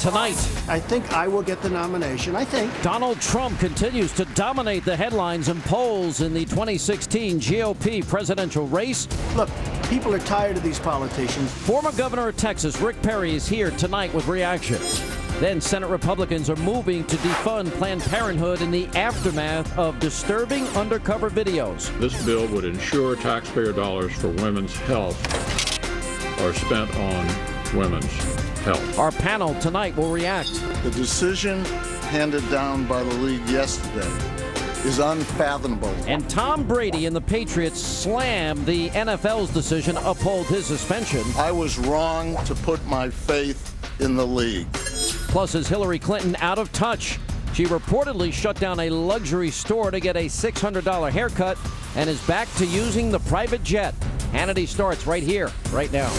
Tonight, I think I will get the nomination. I think. Donald Trump continues to dominate the headlines and polls in the 2016 GOP presidential race. Look, people are tired of these politicians. Former governor of Texas, Rick Perry, is here tonight with reaction. Then Senate Republicans are moving to defund Planned Parenthood in the aftermath of disturbing undercover videos. This bill would ensure taxpayer dollars for women's health are spent on women's health. Our panel tonight will react. The decision handed down by the league yesterday is unfathomable. And Tom Brady and the Patriots slam the NFL's decision to uphold his suspension. I was wrong to put my faith in the league. Plus, is Hillary Clinton out of touch? She reportedly shut down a luxury store to get a $600 haircut and is back to using the private jet. Hannity starts right here, right now.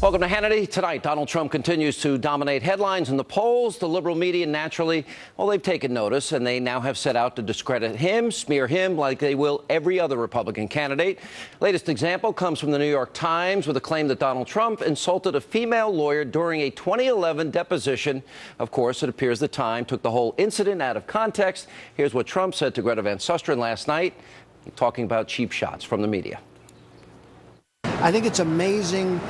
Welcome to Hannity. Tonight, Donald Trump continues to dominate headlines in the polls. The liberal media, naturally, well, they've taken notice, and they now have set out to discredit him, smear him like they will every other Republican candidate. Latest example comes from the New York Times with a claim that Donald Trump insulted a female lawyer during a 2011 deposition. Of course, it appears the Times took the whole incident out of context. Here's what Trump said to Greta Van Susteren last night, talking about cheap shots from the media. I think it's amazing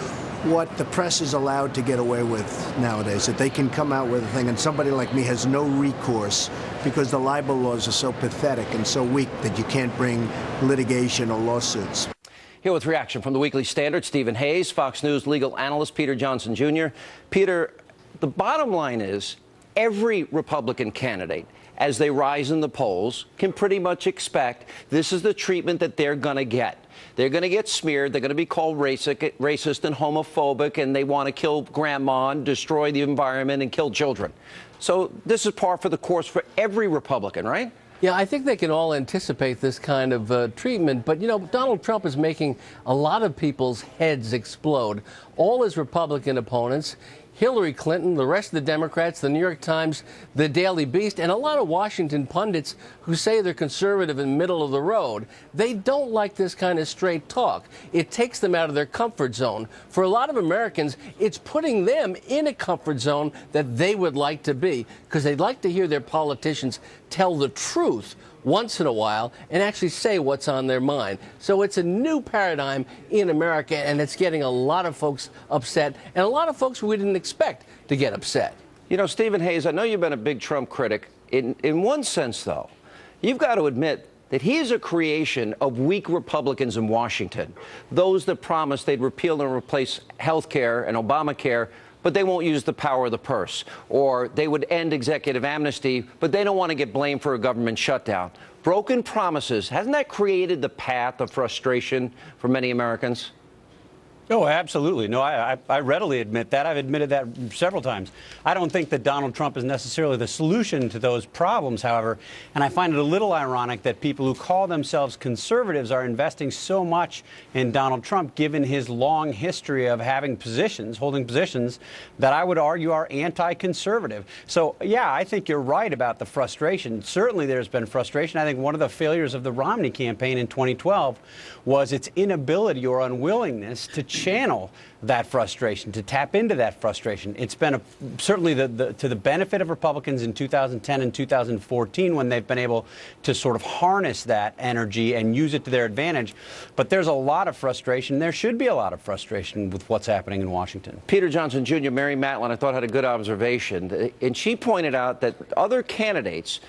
what the press is allowed to get away with nowadays, that they can come out with a thing and somebody like me has no recourse because the libel laws are so pathetic and so weak that you can't bring litigation or lawsuits. Here with reaction from the Weekly Standard, Stephen Hayes, Fox News legal analyst Peter Johnson Jr. Peter, the bottom line is every Republican candidate, as they rise in the polls, can pretty much expect this is the treatment that they're going to get. They're going to get smeared. They're going to be called racist and homophobic, and they want to kill grandma and destroy the environment and kill children. So this is par for the course for every Republican, right? Yeah, I think they can all anticipate this kind of treatment. But, you know, Donald Trump is making a lot of people's heads explode. All his Republican opponents, Hillary Clinton, the rest of the Democrats, the New York Times, the Daily Beast, and a lot of Washington pundits who say they're conservative and middle of the road. They don't like this kind of straight talk. It takes them out of their comfort zone. For a lot of Americans, it's putting them in a comfort zone that they would like to be, because they'd like to hear their politicians tell the truth once in a while and actually say what's on their mind. So it's a new paradigm in America, and it's getting a lot of folks upset, and a lot of folks we didn't expect to get upset. You know, Stephen Hayes, I know you've been a big Trump critic. In one sense, though, you've got to admit that he is a creation of weak Republicans in Washington, those that promised they'd repeal and replace health care and Obamacare, but they won't use the power of the purse. Or they would end executive amnesty, but they don't want to get blamed for a government shutdown. Broken promises. Hasn't that created the path of frustration for many Americans? Oh, absolutely. No, I readily admit that. I've admitted that several times. I don't think that Donald Trump is necessarily the solution to those problems, however, and I find it a little ironic that people who call themselves conservatives are investing so much in Donald Trump, given his long history of holding positions that I would argue are anti-conservative. So, yeah, I think you're right about the frustration. Certainly there's been frustration. I think one of the failures of the Romney campaign in 2012 was its inability or unwillingness to channel that frustration, to tap into that frustration. It's been certainly to the benefit of Republicans in 2010 and 2014 when they've been able to sort of harness that energy and use it to their advantage. But there's a lot of frustration. There should be a lot of frustration with what's happening in Washington. Peter Johnson Jr., Mary Matlin, I thought had a good observation, and she pointed out that other candidates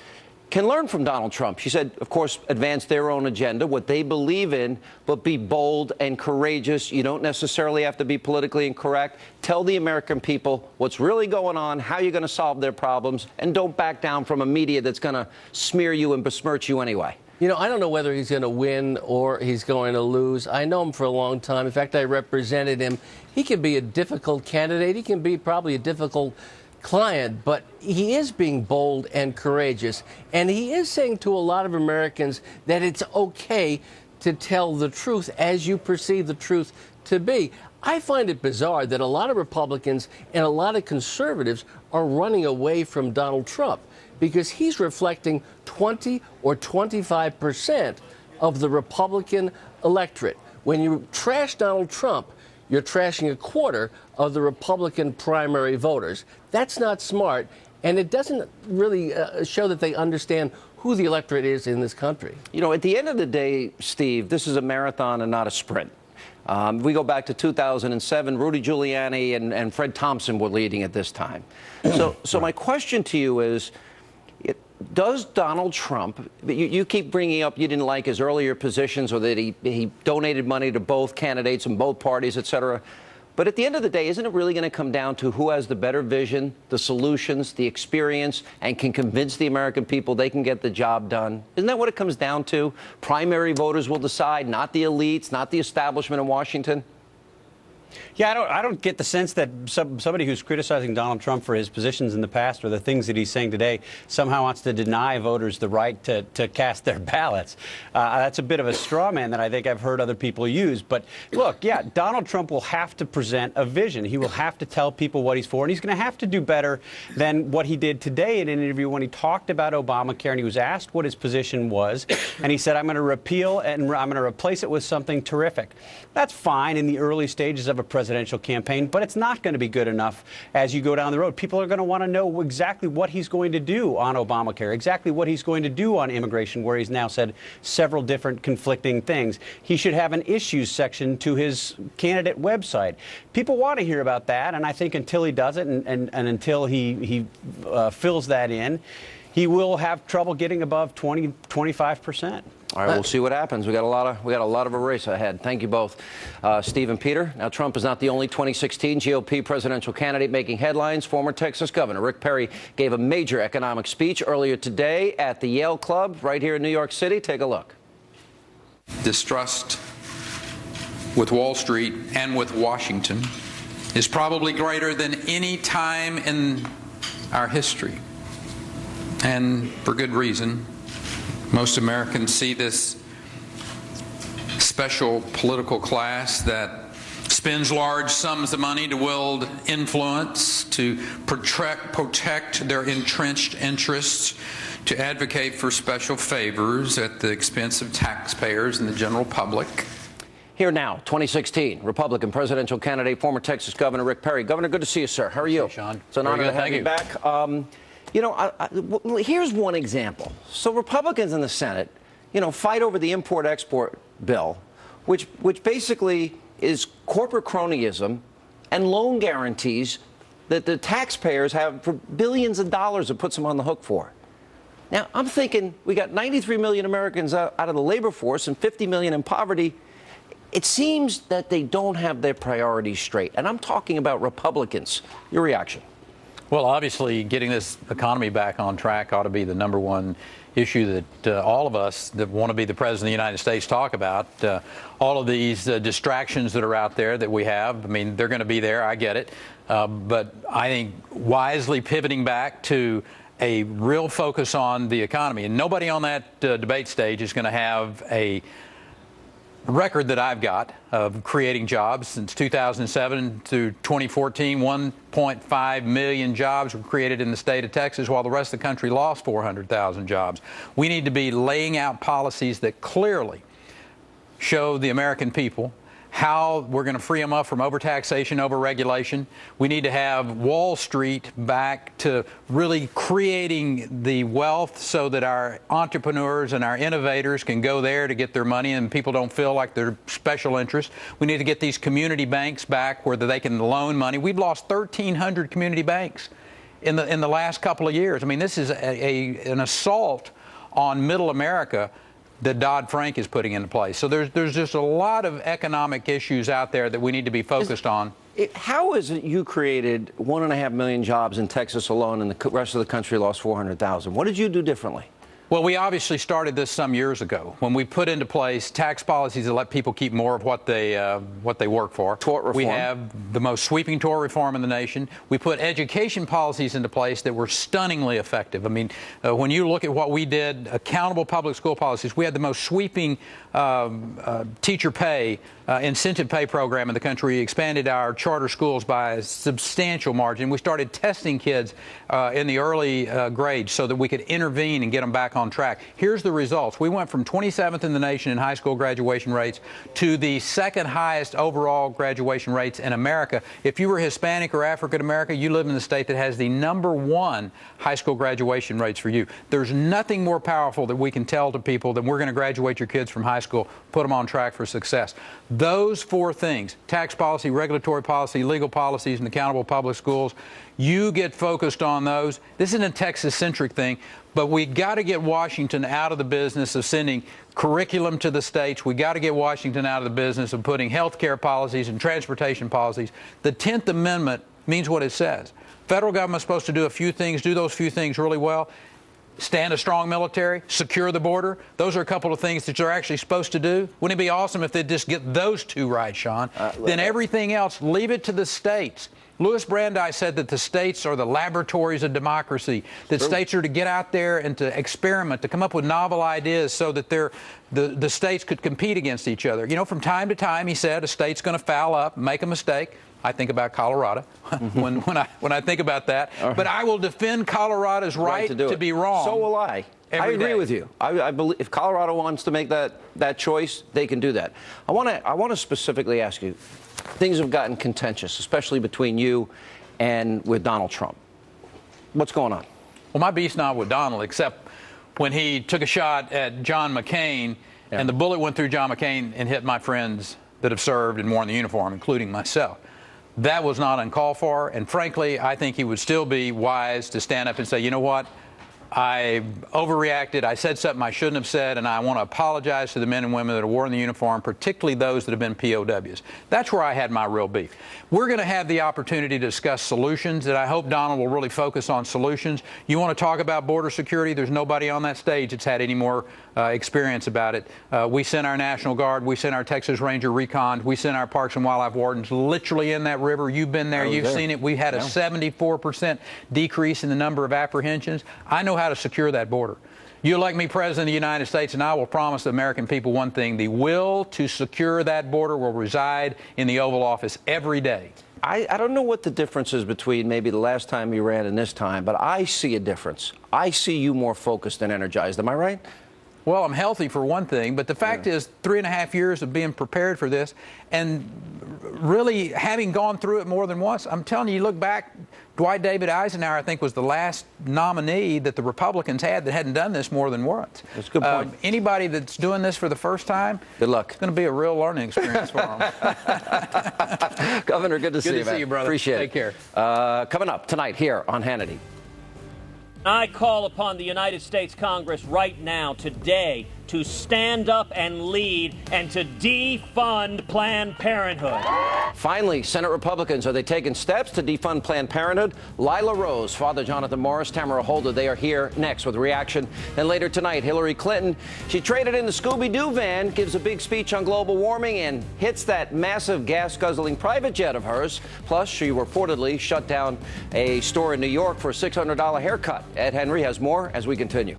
can learn from Donald Trump. She said, of course, advance their own agenda, what they believe in, but be bold and courageous. You don't necessarily have to be politically incorrect. Tell the American people what's really going on, how you're going to solve their problems, and don't back down from a media that's going to smear you and besmirch you anyway. You know, I don't know whether he's going to win or he's going to lose. I know him for a long time. In fact, I represented him. He can be a difficult candidate. He can be probably a difficult client, but he is being bold and courageous, and he is saying to a lot of Americans that it's okay to tell the truth as you perceive the truth to be. I find it bizarre that a lot of Republicans and a lot of conservatives are running away from Donald Trump because he's reflecting 20 or 25% of the Republican electorate. When you trash Donald Trump, you're trashing a quarter of the Republican primary voters. That's not smart, and it doesn't really show that they understand who the electorate is in this country. You know, at the end of the day, Steve, this is a marathon and not a sprint. We go back to 2007, Rudy Giuliani and Fred Thompson were leading at this time. So my question to you is, does Donald Trump, you keep bringing up you didn't like his earlier positions or that he donated money to both candidates and both parties, et cetera. But at the end of the day, isn't it really going to come down to who has the better vision, the solutions, the experience, and can convince the American people they can get the job done? Isn't that what it comes down to? Primary voters will decide, not the elites, not the establishment in Washington? Yeah, I don't get the sense that somebody who's criticizing Donald Trump for his positions in the past or the things that he's saying today somehow wants to deny voters the right to cast their ballots. That's a bit of a straw man that I think I've heard other people use. But look, yeah, Donald Trump will have to present a vision. He will have to tell people what he's for, and he's going to have to do better than what he did today in an interview when he talked about Obamacare and he was asked what his position was, and he said, I'm going to repeal and I'm going to replace it with something terrific. That's fine in the early stages of a presidential campaign, but it's not going to be good enough as you go down the road. People are going to want to know exactly what he's going to do on Obamacare, exactly what he's going to do on immigration, where he's now said several different conflicting things. He should have an issues section to his candidate website. People want to hear about that, and I think until he does it and until he fills that in, he will have trouble getting above 25%. All right, we'll see what happens. We got a lot of a race ahead. Thank you both, Steve and Peter. Now, Trump is not the only 2016 GOP presidential candidate making headlines. Former Texas Governor Rick Perry gave a major economic speech earlier today at the Yale Club right here in New York City. Take a look. Distrust with Wall Street and with Washington is probably greater than any time in our history, and for good reason. Most Americans see this special political class that spends large sums of money to wield influence, to protect their entrenched interests, to advocate for special favors at the expense of taxpayers and the general public. Here now, 2016, Republican presidential candidate, former Texas Governor Rick Perry. Governor, good to see you, sir. How are you? Hey, Sean. It's an honor to have you back. You know, here's one example. So Republicans in the Senate, you know, fight over the import-export bill, which basically is corporate cronyism and loan guarantees that the taxpayers have for billions of dollars it puts them on the hook for. Now, I'm thinking we got 93 million Americans out of the labor force and 50 million in poverty. It seems that they don't have their priorities straight. And I'm talking about Republicans. Your reaction? Well, obviously, getting this economy back on track ought to be the number one issue that all of us that want to be the president of the United States talk about. All of these distractions that are out there that we have, I mean, they're going to be there. I get it. But I think wisely pivoting back to a real focus on the economy. And nobody on that debate stage is going to have a record that I've got of creating jobs. Since 2007 through 2014, 1.5 million jobs were created in the state of Texas, while the rest of the country lost 400,000 jobs. We need to be laying out policies that clearly show the American people how we're going to free them up from overtaxation, overregulation. We need to have Wall Street back to really creating the wealth so that our entrepreneurs and our innovators can go there to get their money and people don't feel like they're special interest. We need to get these community banks back where they can loan money. We've lost 1,300 community banks in the last couple of years. I mean, this is an assault on middle America that Dodd-Frank is putting into place. So there's just a lot of economic issues out there that we need to be focused on. How is it you created 1.5 million jobs in Texas alone and the rest of the country lost 400,000? What did you do differently? Well, we obviously started this some years ago when we put into place tax policies that let people keep more of what they work for. Tort reform. We have the most sweeping tort reform in the nation. We put education policies into place that were stunningly effective. I mean, when you look at what we did, accountable public school policies, we had the most sweeping teacher pay, incentive pay program in the country. We expanded our charter schools by a substantial margin. We started testing kids in the early grades so that we could intervene and get them back on on track. Here's the results. We went from 27th in the nation in high school graduation rates to the second highest overall graduation rates in America. If you were Hispanic or African American, you live in the state that has the #1 high school graduation rates for you. There's nothing more powerful that we can tell to people than we're going to graduate your kids from high school, put them on track for success. Those 4 things, tax policy, regulatory policy, legal policies, and accountable public schools, you get focused on those. This isn't a Texas-centric thing, but we got to get Washington out of the business of sending curriculum to the states. We got to get Washington out of the business of putting health care policies and transportation policies. The 10th Amendment means what it says. Federal government's supposed to do a few things, do those few things really well. Stand a strong military, secure the border. Those are a couple of things that you're actually supposed to do. Wouldn't it be awesome if they just get those 2 right, Sean? Then everything else, leave it to the states. Louis Brandeis said that the states are the laboratories of democracy, that states are to get out there and to experiment, to come up with novel ideas so that the states could compete against each other. You know, from time to time, he said, a state's going to foul up, make a mistake. I think about Colorado when I think about that. But I will defend Colorado's right to be wrong. So will I. I agree with you. I believe if Colorado wants to make that choice, they can do that. I want to specifically ask you, things have gotten contentious, especially between you and with Donald Trump. What's going on? Well, my beef's not with Donald, except when he took a shot at John McCain, and the bullet went through John McCain and hit my friends that have served and worn the uniform, including myself. That was not uncalled for, and frankly, I think he would still be wise to stand up and say, you know what, I overreacted, I said something I shouldn't have said, and I want to apologize to the men and women that have worn the uniform, particularly those that have been POWs. That's where I had my real beef. We're going to have the opportunity to discuss solutions, and I hope Donald will really focus on solutions. You want to talk about border security? There's nobody on that stage that's had any more experience about it. We sent our National Guard, we sent our Texas Ranger Recon, we sent our Parks and Wildlife Wardens literally in that river. You've been there, you've seen it. We had a 74% decrease in the number of apprehensions. I know how to secure that border. You elect me President of the United States, and I will promise the American people one thing: the will to secure that border will reside in the Oval Office every day. I don't know what the difference is between maybe the last time you ran and this time, but I see a difference. I see you more focused and energized. Am I right? Well, I'm healthy for one thing, but the fact is 3.5 years of being prepared for this and really having gone through it more than once. I'm telling you, look back, Dwight David Eisenhower, I think, was the last nominee that the Republicans had that hadn't done this more than once. That's a good point. Anybody that's doing this for the first time, good luck. It's going to be a real learning experience for them. Governor, good to see you, man. Good to see you, brother. Appreciate it. Take care. Coming up tonight here on Hannity. I call upon the United States Congress right now, today, to stand up and lead and to defund Planned Parenthood. Finally, Senate Republicans, are they taking steps to defund Planned Parenthood? Lila Rose, Father Jonathan Morris, Tamara Holder, they are here next with reaction. And later tonight, Hillary Clinton, she traded in the Scooby-Doo van, gives a big speech on global warming, and hits that massive gas-guzzling private jet of hers. Plus, she reportedly shut down a store in New York for a $600 haircut. Ed Henry has more as we continue.